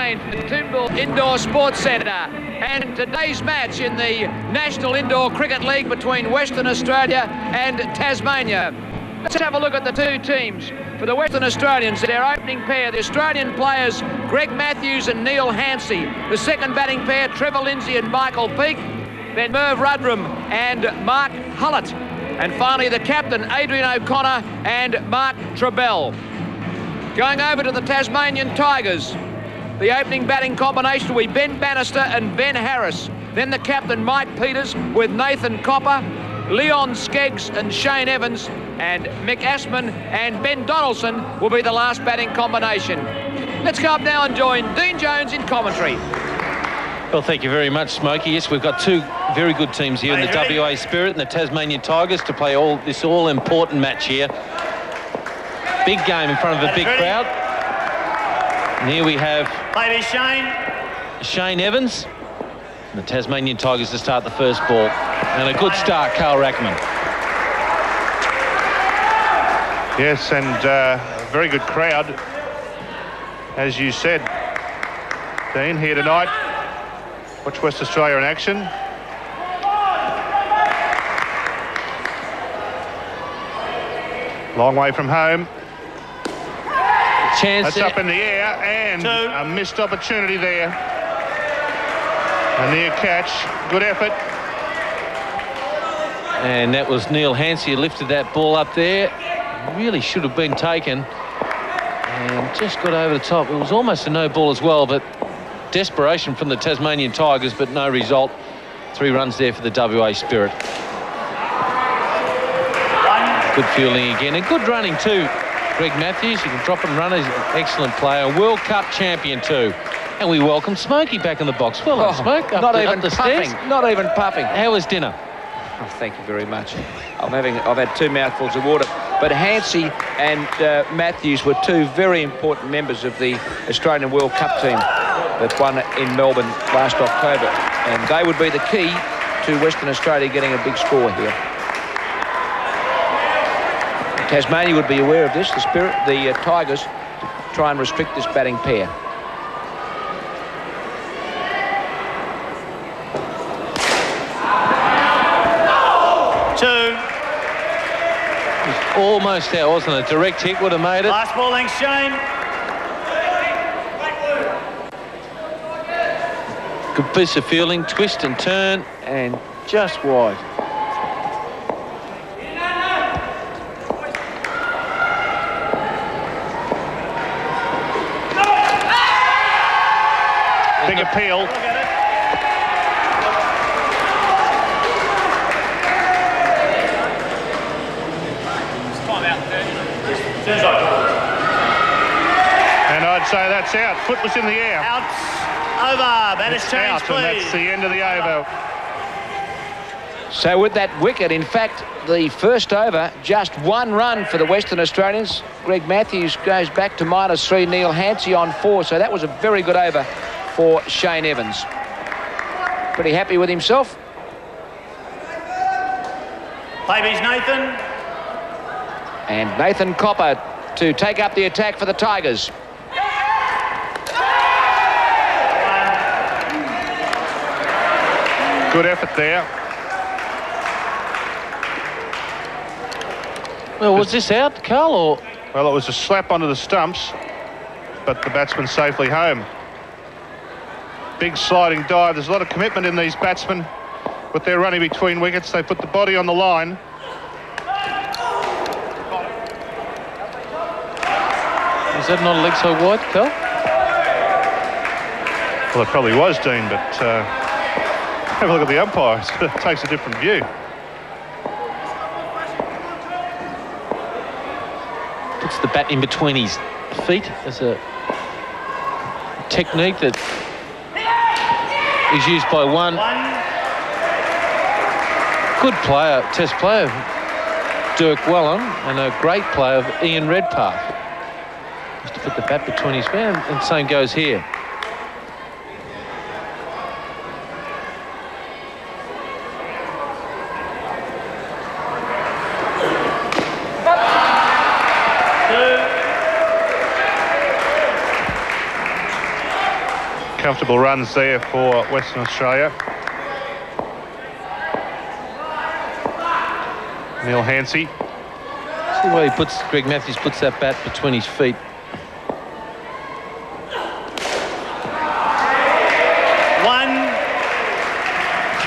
again from the Toomble Indoor Sports Centre. And today's match in the National Indoor Cricket League between Western Australia and Tasmania. Let's have a look at the two teams. For the Western Australians, their opening pair, the Australian players Greg Matthews and Neil Hansey. The second batting pair, Trevor Lindsay and Michael Peake. Then Merv Rudram and Mark Hullett. And finally the captain, Adrian O'Connor and Mark Trebell. Going over to the Tasmanian Tigers, the opening batting combination will be Ben Bannister and Ben Harris. Then the captain, Mike Peters, with Nathan Copper, Leon Skeggs and Shane Evans, and Mick Assman and Ben Donaldson will be the last batting combination. Let's go up now and join Dean Jones in commentary. Well, thank you very much, Smokey. Yes, we've got two very good teams here in the WA Spirit and the Tasmanian Tigers to play this all-important match here. Big game in front of a big crowd. And here we have Shane Evans and the Tasmanian Tigers to start the first ball. And a good start, Carl Rackman. Yes, and a very good crowd, as you said, Dean, here tonight. Watch West Australia in action. Long way from home. Chance. That's up in the air, and a missed opportunity there. A near catch. Good effort. And that was Neil Hansey who lifted that ball up there. Really should have been taken. And just got over the top. It was almost a no ball as well, but desperation from the Tasmanian Tigers, but no result. 3 runs there for the WA Spirit. Good fielding again, and good running too. Greg Matthews, you can drop and run. He's an excellent player. World Cup champion too. And we welcome Smokey back in the box. Well done, Smoke. Not even puffing. Not even puffing. How was dinner? Oh, thank you very much. I've had 2 mouthfuls of water. But Hansey and Matthews were 2 very important members of the Australian World Cup team that won in Melbourne last October. And they would be the key to Western Australia getting a big score here. Tasmania would be aware of this, the Tigers, to try and restrict this batting pair. Almost out, wasn't it? Direct hit would have made it. Last ball, thanks, Shane. Good piece of fielding, twist and turn, and just wide. Big appeal. And I'd say that's out. Foot was in the air. Out. Over. Batters change, please. And that's the end of the over. So with that wicket, in fact, the first over, just 1 run for the Western Australians. Greg Matthews goes back to -3. Neil Hansey on 4. So that was a very good over for Shane Evans. Pretty happy with himself. Playbees Nathan. And Nathan Copper to take up the attack for the Tigers. Good effort there. Well, was this out, Carl, or? Well, it was a slap onto the stumps, but the batsman safely home. Big sliding dive. There's a lot of commitment in these batsmen with their running between wickets. They put the body on the line. Is that not a leg so wide, Carl? Well, it probably was, Dean, but have a look at the umpire. It takes a different view. Puts the bat in between his feet as a technique that is used by one good player, Test player, Dirk Wellham, and a great player, Ian Redpath. Just to put the bat between his feet, and same goes here. comfortable runs there for Western Australia. Neil Hansey. See the way Greg Matthews puts that bat between his feet.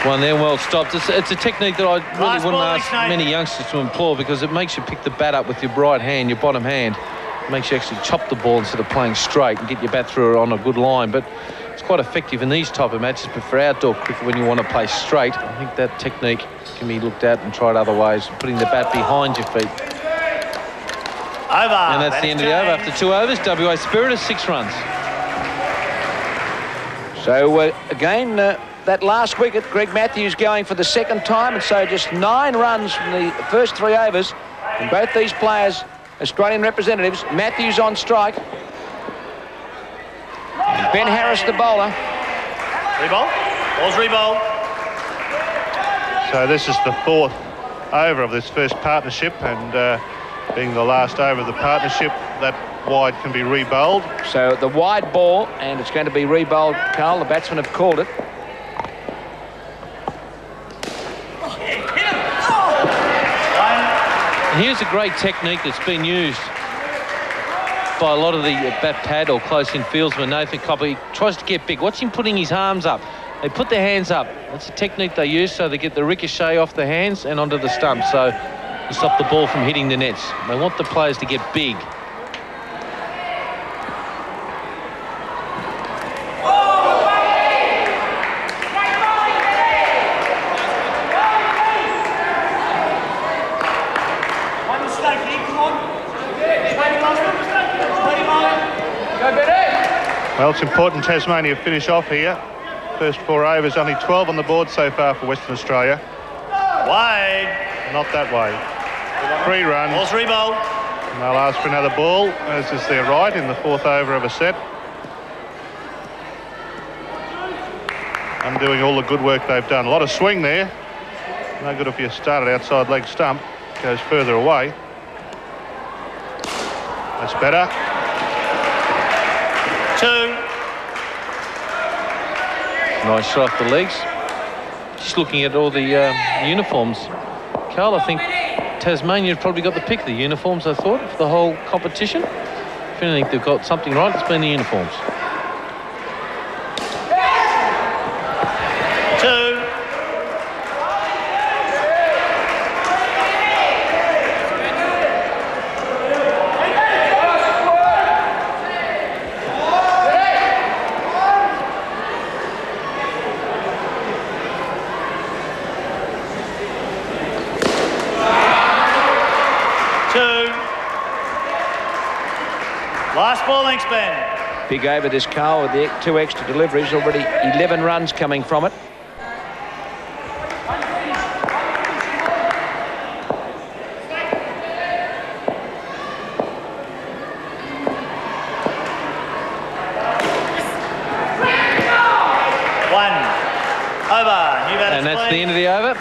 One there, well stopped. It's a technique that I really wouldn't ask many youngsters to employ, because it makes you pick the bat up with your right hand, your bottom hand. It makes you actually chop the ball instead of playing straight and get your bat through it on a good line. But it's quite effective in these type of matches. But for outdoor cricket, when you want to play straight, I think that technique can be looked at and tried other ways, putting the bat behind your feet. Over. And that's the end of the over. After 2 overs, WA Spirit is 6 runs. So again, that last wicket, Greg Matthews going for the second time, and so just 9 runs from the first 3 overs. And both these players, Australian representatives. Matthews on strike. Ben Harris, the bowler. Rebowl. Ball's rebowl. So this is the 4th over of this first partnership, and being the last over of the partnership, that wide can be re-bowled. So the wide ball, and it's going to be re-bowled, Carl. The batsmen have called it. And here's a great technique that's been used by a lot of the bat pad or close-in fieldsmen. Nathan Copper, he tries to get big. Watch him putting his arms up. They put their hands up. That's a technique they use, so they get the ricochet off the hands and onto the stump, so to stop the ball from hitting the nets. They want the players to get big. Well, it's important Tasmania finish off here. First 4 overs, only 12 on the board so far for Western Australia. Wide. Not that way. 3 runs. Ball's rebowl. And they'll ask for another ball, as is their right, in the 4th over of a set. Undoing all the good work they've done. A lot of swing there. No good if you start it outside leg stump. Goes further away. That's better. 2. Nice shot off the legs. Just looking at all the uniforms. Carl, I think Tasmania's probably got the pick of the uniforms, I thought, for the whole competition. If anything, they've got something right, it's been the uniforms. 2. Last ball, thanks, Ben. Big over this, Carl, with the 2 extra deliveries. Already 11 runs coming from it. And that's the end of the over.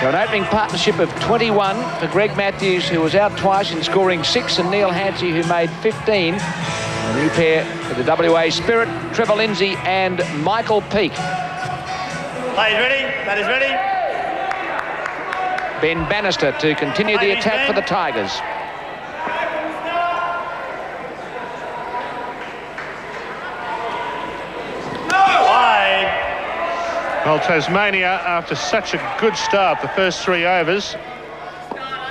So an opening partnership of 21 for Greg Matthews, who was out twice in scoring 6, and Neil Hansey, who made 15. A new pair for the WA Spirit, Trevor Lindsay and Michael Peake. Players ready? That is ready. Ben Bannister to continue the attack for the Tigers. Well, Tasmania, after such a good start, the first 3 overs,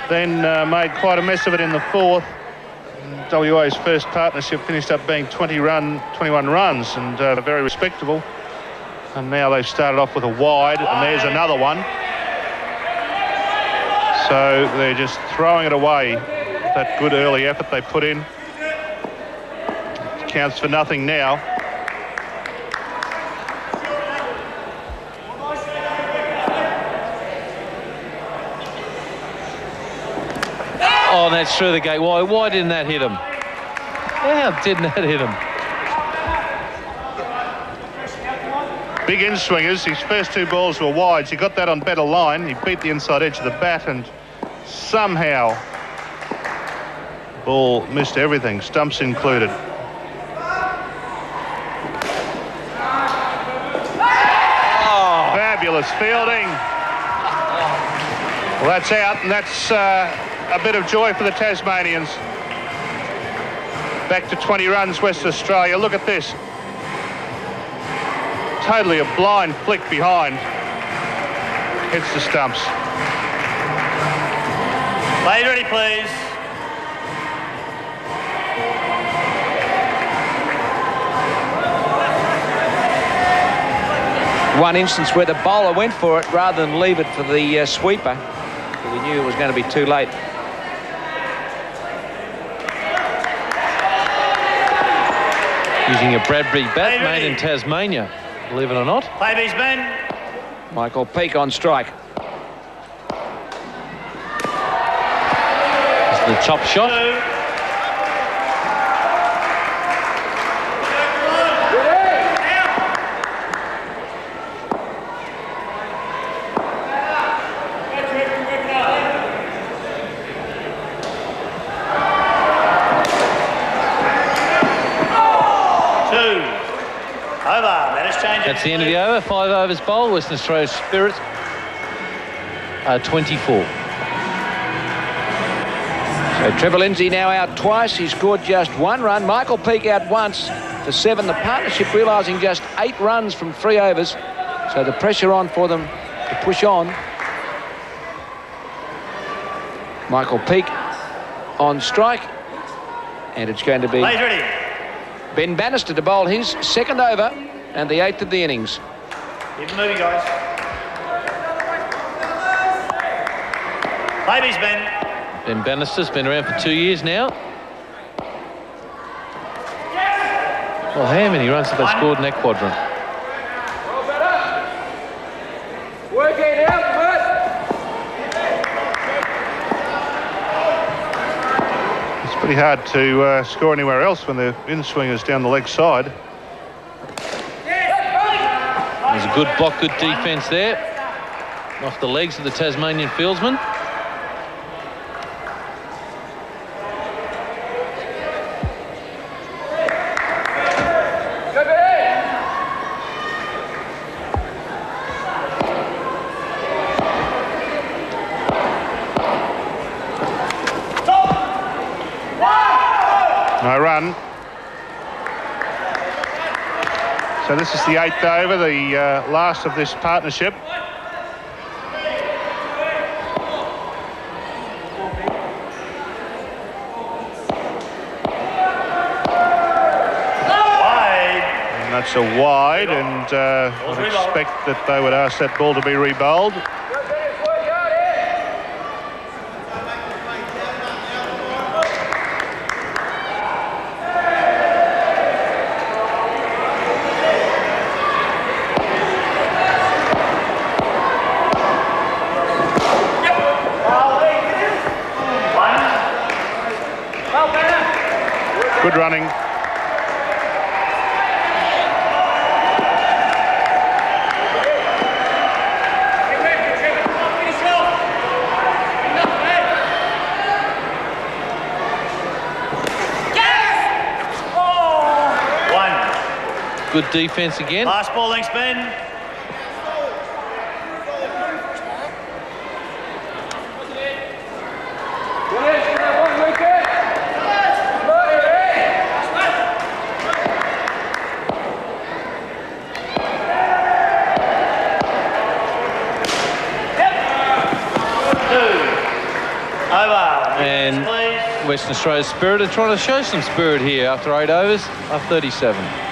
then made quite a mess of it in the 4th. WA's first partnership finished up being 21 runs, and very respectable. And now they've started off with a wide, and there's another one. So they're just throwing it away, that good early effort they put in. It counts for nothing now. Oh, and that's through the gate. Why didn't that hit him? How didn't that hit him? Big in-swingers. His first 2 balls were wides. He got that on better line. He beat the inside edge of the bat, and somehow the ball missed everything, stumps included. Fabulous fielding. Well, that's out, and that's a bit of joy for the Tasmanians. Back to 20 runs, Western Australia. Look at this. Totally a blind flick behind. Hits the stumps. Play ready, please. One instance where the bowler went for it rather than leave it for the sweeper. He knew it was going to be too late. Using a Bradbury bat made in Tasmania, believe it or not. Play these men. Michael Peake on strike. It's the chop shot. 2. That's the end of the over. 5 overs bowled. Western Australia Spirit 24. So Trevor Lindsay now out twice. He scored just 1 run. Michael Peake out once for 7. The partnership realising just 8 runs from 3 overs. So the pressure on for them to push on. Michael Peake on strike. And it's going to be ready. Ben Bannister to bowl his 2nd over and the 8th of the innings. Keep it moving, guys. Play these men. Ben Bannister's been around for 2 years now. Well, how many runs have they scored in that quadrant? Work it out, bud. It's pretty hard to score anywhere else when the in-swingers down the leg side. There's a good block, good defence there. Off the legs of the Tasmanian fieldsman. No run. So this is the 8th over, the last of this partnership. Wide. And that's a wide, and I'd expect that they would ask that ball to be re-bowled. Good running. Good defence again. Last ball, links men. And Western Australia Spirit are trying to show some spirit here after 8 overs, 37.